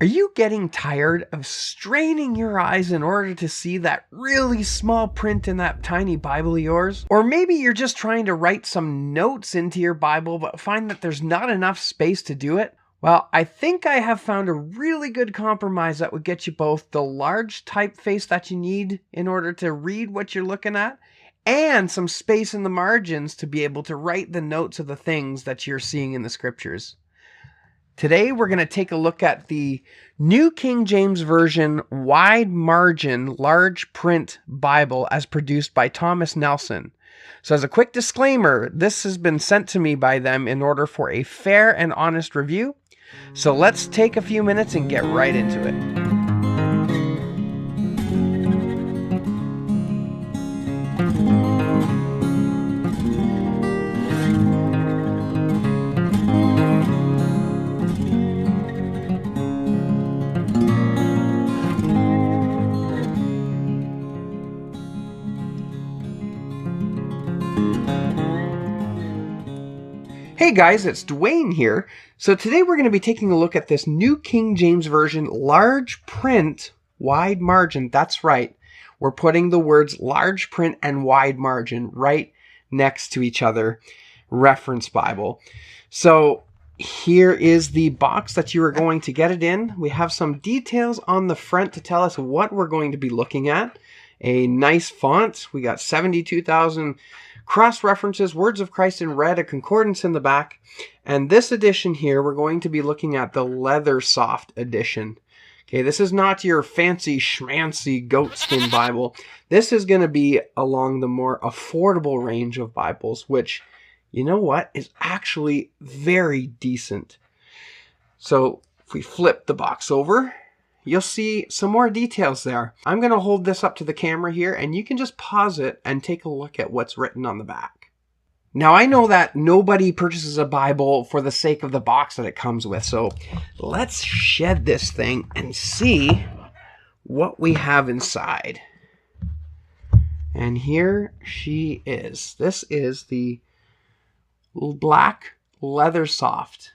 Are you getting tired of straining your eyes in order to see that really small print in that tiny Bible of yours? Or maybe you're just trying to write some notes into your Bible but find that there's not enough space to do it? Well, I think I have found a really good compromise that would get you both the large typeface that you need in order to read what you're looking at, and some space in the margins to be able to write the notes of the things that you're seeing in the scriptures. Today, we're going to take a look at the New King James Version wide margin, large print Bible as produced by Thomas Nelson. So as a quick disclaimer, this has been sent to me by them in order for a fair and honest review. So let's take a few minutes and get right into it. Hey guys, it's Dwayne here. So today we're going to be taking a look at this New King James Version large print, wide margin. That's right. We're putting the words large print and wide margin right next to each other. Reference Bible. So here is the box that you are going to get it in. We have some details on the front to tell us what we're going to be looking at. A nice font. We got 72,000 cross-references, words of Christ in red, a concordance in the back. And this edition here, we're going to be looking at the leathersoft edition. Okay, this is not your fancy schmancy goatskin Bible. This is going to be along the more affordable range of Bibles, which, you know what, is actually very decent. So if we flip the box over, you'll see some more details there. I'm going to hold this up to the camera here, and you can just pause it and take a look at what's written on the back. Now, I know that nobody purchases a Bible for the sake of the box that it comes with, so let's shed this thing and see what we have inside. And here she is. This is the black leathersoft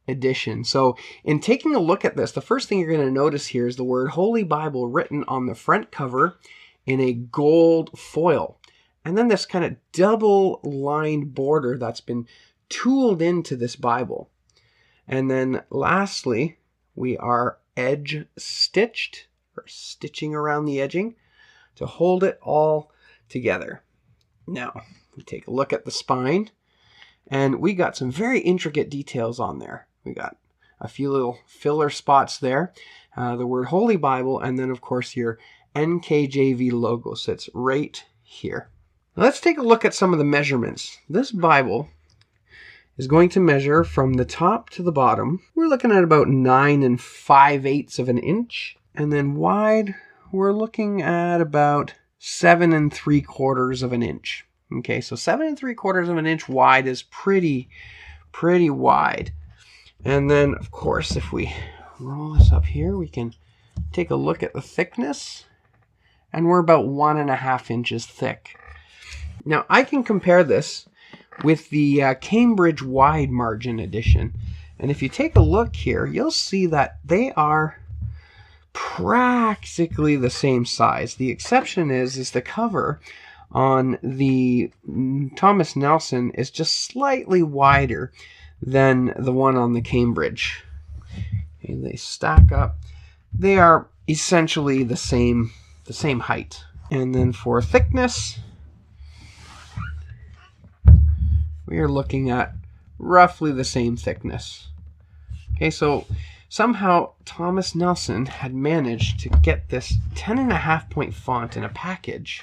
edition. So in taking a look at this, the first thing you're going to notice here is the word Holy Bible written on the front cover in a gold foil. And then this kind of double lined border that's been tooled into this Bible. And then lastly, we are edge stitched, or stitching around the edging to hold it all together. Now, we take a look at the spine, and we got some very intricate details on there. We got a few little filler spots there, the word Holy Bible, and then of course your NKJV logo sits right here. Now let's take a look at some of the measurements. This Bible is going to measure from the top to the bottom. We're looking at about 9 5/8 of an inch, and then wide we're looking at about 7 3/4 of an inch. Okay, so 7 3/4 of an inch wide is pretty wide. And then, of course, if we roll this up here, we can take a look at the thickness. And we're about 1.5 inches thick. Now, I can compare this with the Cambridge Wide Margin Edition. And if you take a look here, you'll see that they are practically the same size. The exception is the cover on the Thomas Nelson is just slightly wider than the one on the Cambridge. Okay, they stack up. They are essentially the same height. And then for thickness, we are looking at roughly the same thickness. Okay, so somehow Thomas Nelson had managed to get this 10.5 point font in a package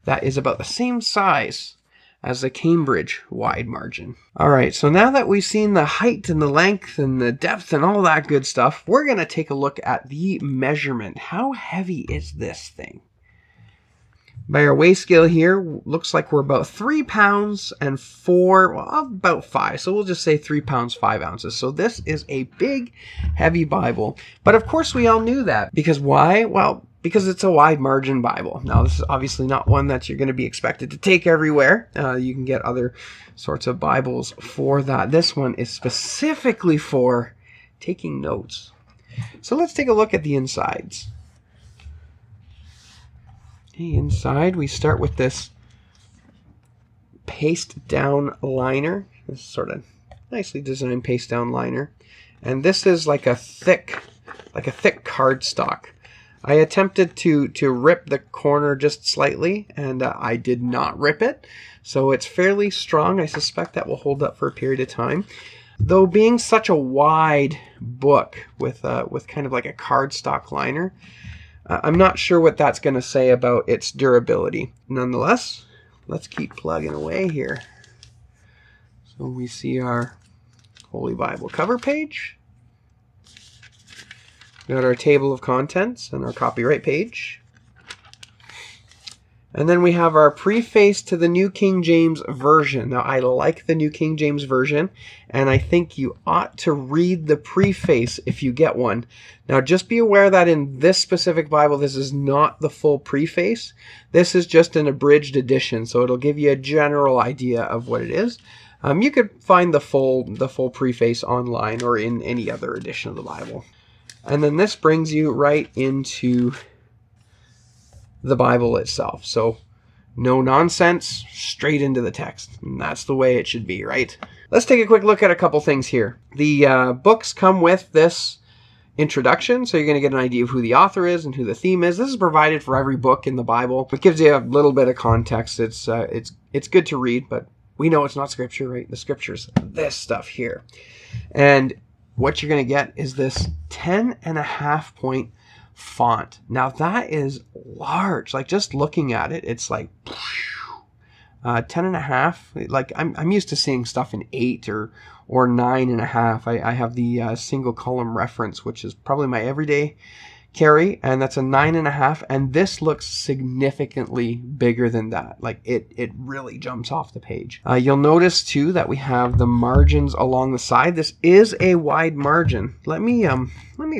that is about the same size as the Cambridge wide margin. All right, so now that we've seen the height and the length and the depth and all that good stuff, we're going to take a look at the measurement. How heavy is this thing? By our weigh scale here, looks like we're about 3 pounds and about 5. So we'll just say 3 pounds, 5 ounces. So this is a big, heavy Bible. But of course we all knew that. Because why? Well, because it's a wide margin Bible. Now, this is obviously not one that you're going to be expected to take everywhere. You can get other sorts of Bibles for that. This one is specifically for taking notes. So let's take a look at the insides. Okay, inside we start with this paste down liner. This sort of nicely designed paste down liner. And this is like a thick cardstock. I attempted to rip the corner just slightly, and I did not rip it. So it's fairly strong. I suspect that will hold up for a period of time. Though being such a wide book with kind of like a cardstock liner, I'm not sure what that's going to say about its durability. Nonetheless, let's keep plugging away here. So we see our Holy Bible cover page. We got our table of contents and our copyright page. And then we have our preface to the New King James Version. Now, I like the New King James Version, and I think you ought to read the preface if you get one. Now, just be aware that in this specific Bible, this is not the full preface. This is just an abridged edition, so it'll give you a general idea of what it is. You could find the full preface online or in any other edition of the Bible. And then this brings you right into the Bible itself. So no nonsense, straight into the text. And that's the way it should be, right? Let's take a quick look at a couple things here. The books come with this introduction, so you're going to get an idea of who the author is and who the theme is. This is provided for every book in the Bible. It gives you a little bit of context. It's good to read, but we know it's not scripture, right? The scripture's this stuff here. And what you're going to get is this 10.5 point font. Now that is large. Like just looking at it, it's like 10.5. Like I'm used to seeing stuff in 8 or 9.5. I have the single column reference, which is probably my everyday carry, and that's a 9.5. And this looks significantly bigger than that. Like it really jumps off the page. You'll notice too that we have the margins along the side. This is a wide margin. Let me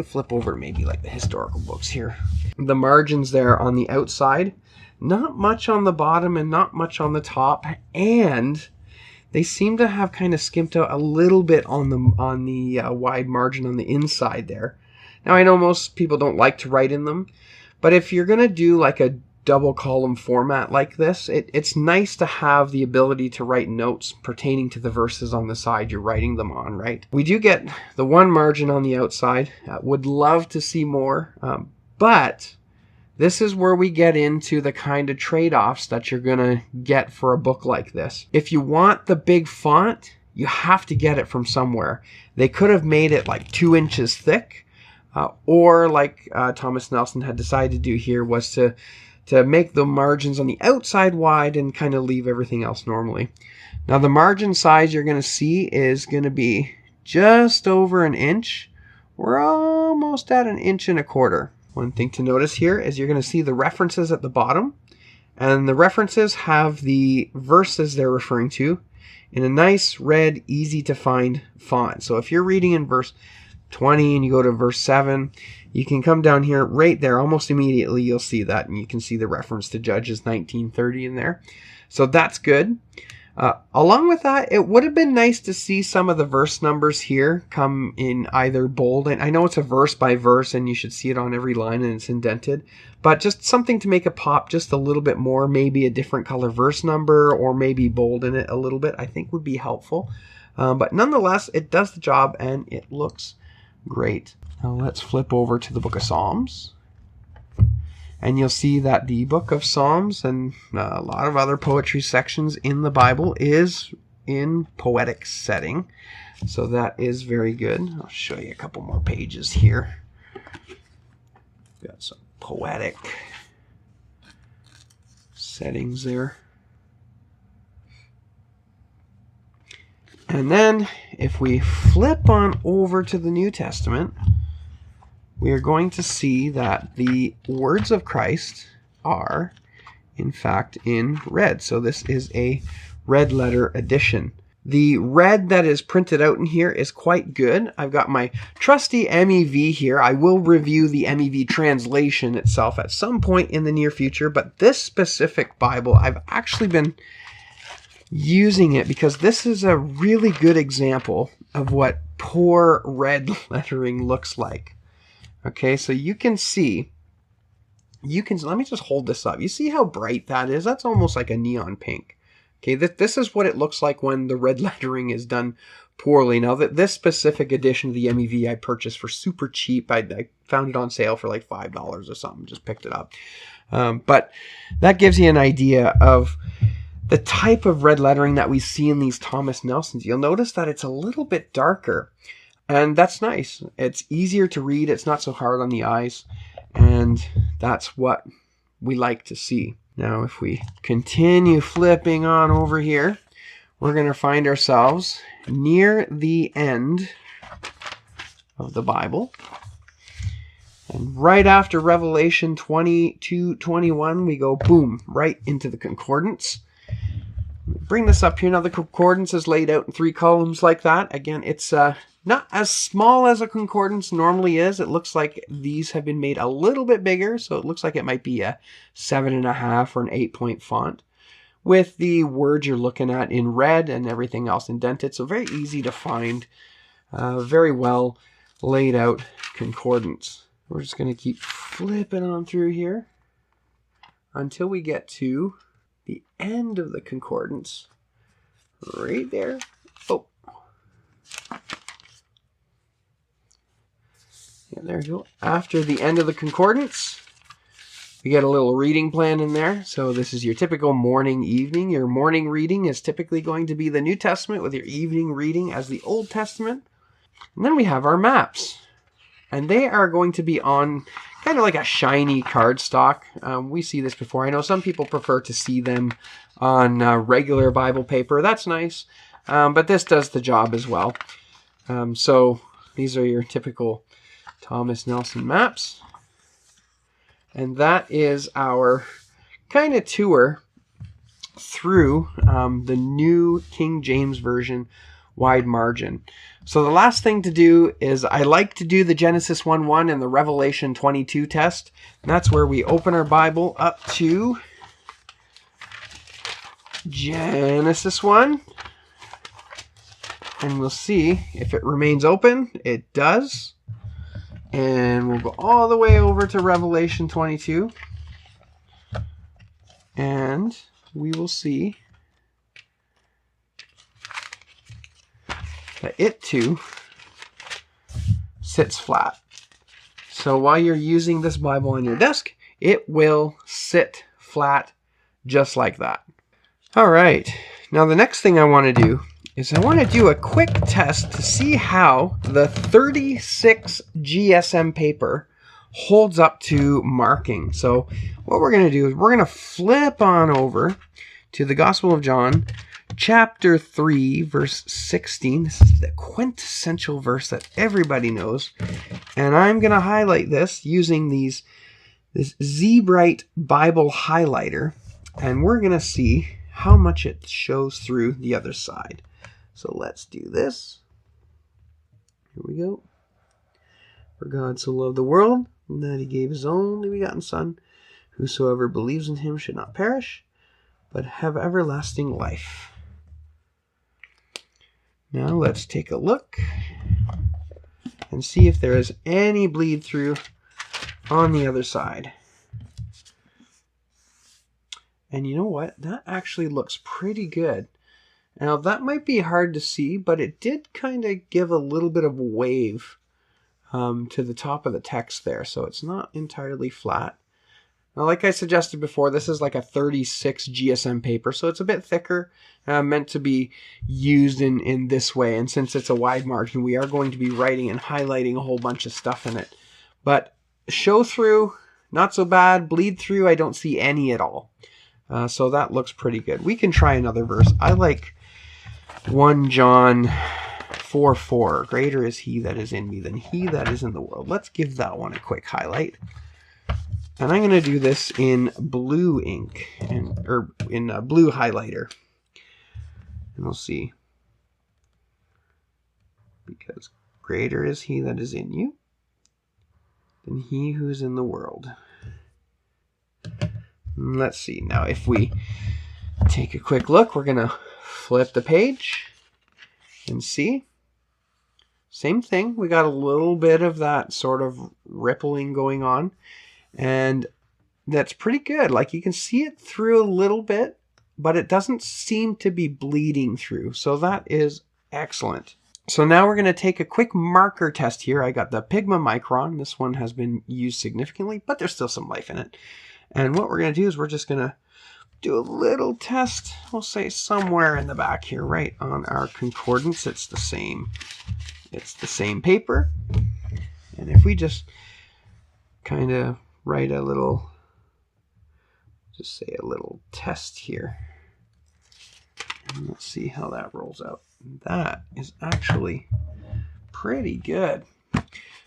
flip over maybe like the historical books here. The margins there on the outside, not much on the bottom and not much on the top, and they seem to have kind of skimped out a little bit on the wide margin on the inside there. Now, I know most people don't like to write in them, but if you're going to do like a double column format like this, it's nice to have the ability to write notes pertaining to the verses on the side you're writing them on, right? We do get the one margin on the outside. Would love to see more, but this is where we get into the kind of trade-offs that you're going to get for a book like this. If you want the big font, you have to get it from somewhere. They could have made it like 2 inches thick, or like Thomas Nelson had decided to do here, was to make the margins on the outside wide and kind of leave everything else normally. Now the margin size you're going to see is going to be just over 1 inch. We're almost at 1.25 inches. One thing to notice here is you're going to see the references at the bottom, and the references have the verses they're referring to in a nice red, easy to find font. So if you're reading in verse 20 and you go to verse 7, you can come down here right there almost immediately. You'll see that, and you can see the reference to Judges 19:30 in there. So that's good. Along with that, it would have been nice to see some of the verse numbers here come in either bold. And I know it's a verse by verse and you should see it on every line and it's indented, but just something to make it pop just a little bit more, maybe a different color verse number or maybe bold in it a little bit, I think would be helpful. But nonetheless, it does the job and it looks great. Now let's flip over to the book of Psalms. And you'll see that the book of Psalms and a lot of other poetry sections in the Bible is in poetic setting. So that is very good. I'll show you a couple more pages here. Got some poetic settings there. And then if we flip on over to the New Testament, we are going to see that the words of Christ are, in fact, in red. So this is a red letter edition. The red that is printed out in here is quite good. I've got my trusty MEV here. I will review the MEV translation itself at some point in the near future, but this specific Bible, I've actually been using it because this is a really good example of what poor red lettering looks like. Okay, so you can see, let me just hold this up. You see how bright that is? That's almost like a neon pink. Okay, this is what it looks like when the red lettering is done poorly. Now, this specific edition of the MEV I purchased for super cheap. I found it on sale for like $5 or something. Just picked it up. But that gives you an idea of the type of red lettering that we see in these Thomas Nelsons. You'll notice that it's a little bit darker. And that's nice. It's easier to read. It's not so hard on the eyes. And that's what we like to see. Now, if we continue flipping on over here, we're going to find ourselves near the end of the Bible. And right after Revelation 22:21, we go, boom, right into the concordance. Bring this up here. Now, the concordance is laid out in 3 columns like that. Again, it's not as small as a concordance normally is. It looks like these have been made a little bit bigger, so it looks like it might be a 7.5 or an 8-point font with the words you're looking at in red and everything else indented. So very easy to find, very well laid out concordance. We're just going to keep flipping on through here until we get to the end of the concordance. Right there. Oh. Yeah, there you go. After the end of the concordance, we get a little reading plan in there. So this is your typical morning, evening. Your morning reading is typically going to be the New Testament with your evening reading as the Old Testament. And then we have our maps. And they are going to be on kind of like a shiny cardstock. We see this before. I know some people prefer to see them on regular Bible paper. That's nice. But this does the job as well. So these are your typical Thomas Nelson maps. And that is our kind of tour through the New King James Version wide margin. So the last thing to do is I like to do the Genesis 1:1 and the Revelation 22 test. And that's where we open our Bible up to Genesis 1. And we'll see if it remains open. It does. And we'll go all the way over to Revelation 22. And we will see that it too sits flat. So while you're using this Bible on your desk, it will sit flat just like that. All right. Now the next thing I want to do is I want to do a quick test to see how the 36 GSM paper holds up to marking. So what we're going to do is we're going to flip on over to the Gospel of John, chapter 3, verse 16. This is the quintessential verse that everybody knows. And I'm going to highlight this using this Z-Bright Bible highlighter. And we're going to see how much it shows through the other side. So let's do this. Here we go. For God so loved the world that he gave his only begotten Son. Whosoever believes in him should not perish, but have everlasting life. Now let's take a look and see if there is any bleed through on the other side. And you know what? That actually looks pretty good. Now that might be hard to see, but it did kind of give a little bit of a wave to the top of the text there. So it's not entirely flat. Now, like I suggested before, this is like a 36 GSM paper, so it's a bit thicker, meant to be used in this way. And since it's a wide margin, we are going to be writing and highlighting a whole bunch of stuff in it. But show through, not so bad. Bleed through, I don't see any at all. So that looks pretty good. We can try another verse. I like 1 John 4:4. Greater is he that is in me than he that is in the world. Let's give that one a quick highlight. And I'm going to do this in blue ink, or in a blue highlighter. And we'll see. Because greater is he that is in you than he who is in the world. Let's see. Now, if we take a quick look, we're going to flip the page and see. Same thing. We got a little bit of that sort of rippling going on. And that's pretty good. Like you can see it through a little bit, but it doesn't seem to be bleeding through. So that is excellent. So now we're going to take a quick marker test here. I got the Pigma Micron. This one has been used significantly, but there's still some life in it. And what we're going to do is we're just going to do a little test. We'll say somewhere in the back here, right on our concordance. It's the same paper. And if we just kind of write a little, just say a little test here. And let's see how that rolls out. That is actually pretty good.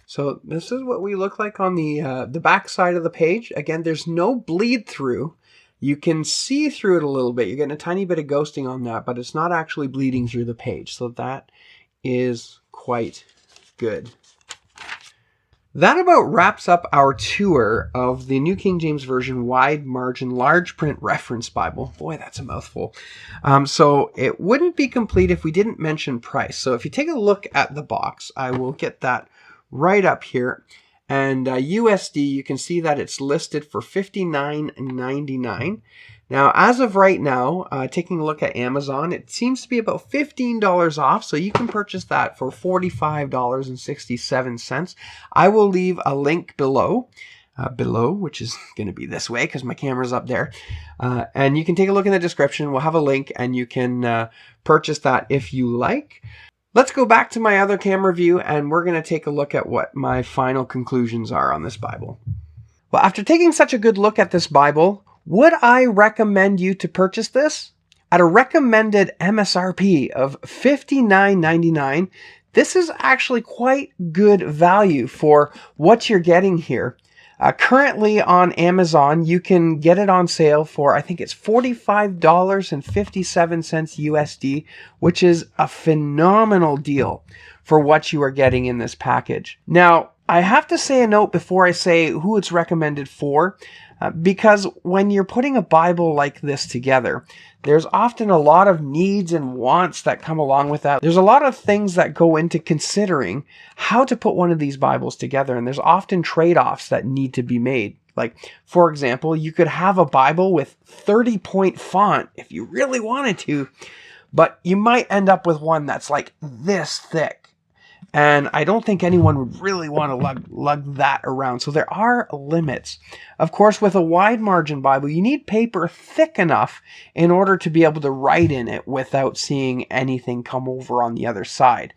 So this is what we look like on the back side of the page. Again, there's no bleed through. You can see through it a little bit. You're getting a tiny bit of ghosting on that, but it's not actually bleeding through the page. So that is quite good. That about wraps up our tour of the New King James Version Wide Margin Large Print Reference Bible. Boy, that's a mouthful. So it wouldn't be complete if we didn't mention price. So if you take a look at the box, I will get that right up here. And USD, you can see that it's listed for $59.99. Now, as of right now, taking a look at Amazon, it seems to be about $15 off, so you can purchase that for $45.67. I will leave a link below, which is going to be this way because my camera's up there. And you can take a look in the description. We'll have a link, and you can purchase that if you like. Let's go back to my other camera view, and we're going to take a look at what my final conclusions are on this Bible. Well, after taking such a good look at this Bible, would I recommend you to purchase this? At a recommended MSRP of $59.99, this is actually quite good value for what you're getting here. Currently on Amazon, you can get it on sale for, I think it's $45.57 USD, which is a phenomenal deal for what you are getting in this package. Now, I have to say a note before I say who it's recommended for, because when you're putting a Bible like this together, there's often a lot of needs and wants that come along with that. There's a lot of things that go into considering how to put one of these Bibles together, and there's often trade-offs that need to be made. Like, for example, you could have a Bible with 30-point font if you really wanted to, but you might end up with one that's like this thick. And I don't think anyone would really want to lug that around. So there are limits. Of course, with a wide margin Bible, you need paper thick enough in order to be able to write in it without seeing anything come over on the other side.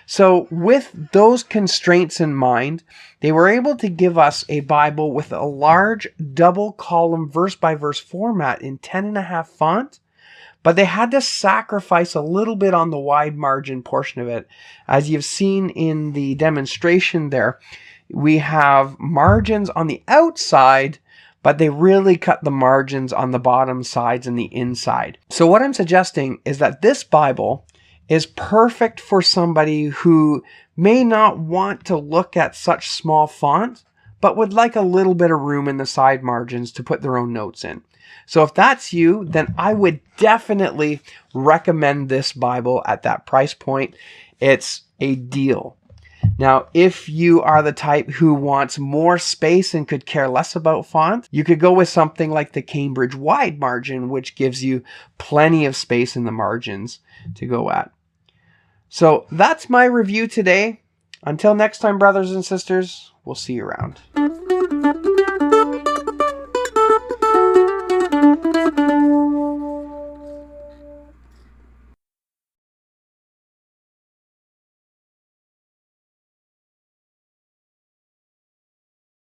So with those constraints in mind, they were able to give us a Bible with a large double column verse by verse format in 10.5 font. But they had to sacrifice a little bit on the wide margin portion of it. As you've seen in the demonstration there, we have margins on the outside, but they really cut the margins on the bottom sides and the inside. So what I'm suggesting is that this Bible is perfect for somebody who may not want to look at such small font, but would like a little bit of room in the side margins to put their own notes in. So if that's you, then I would definitely recommend this Bible at that price point. It's a deal. Now, if you are the type who wants more space and could care less about font, you could go with something like the Cambridge Wide Margin, which gives you plenty of space in the margins to go at. So that's my review today. Until next time, brothers and sisters, we'll see you around.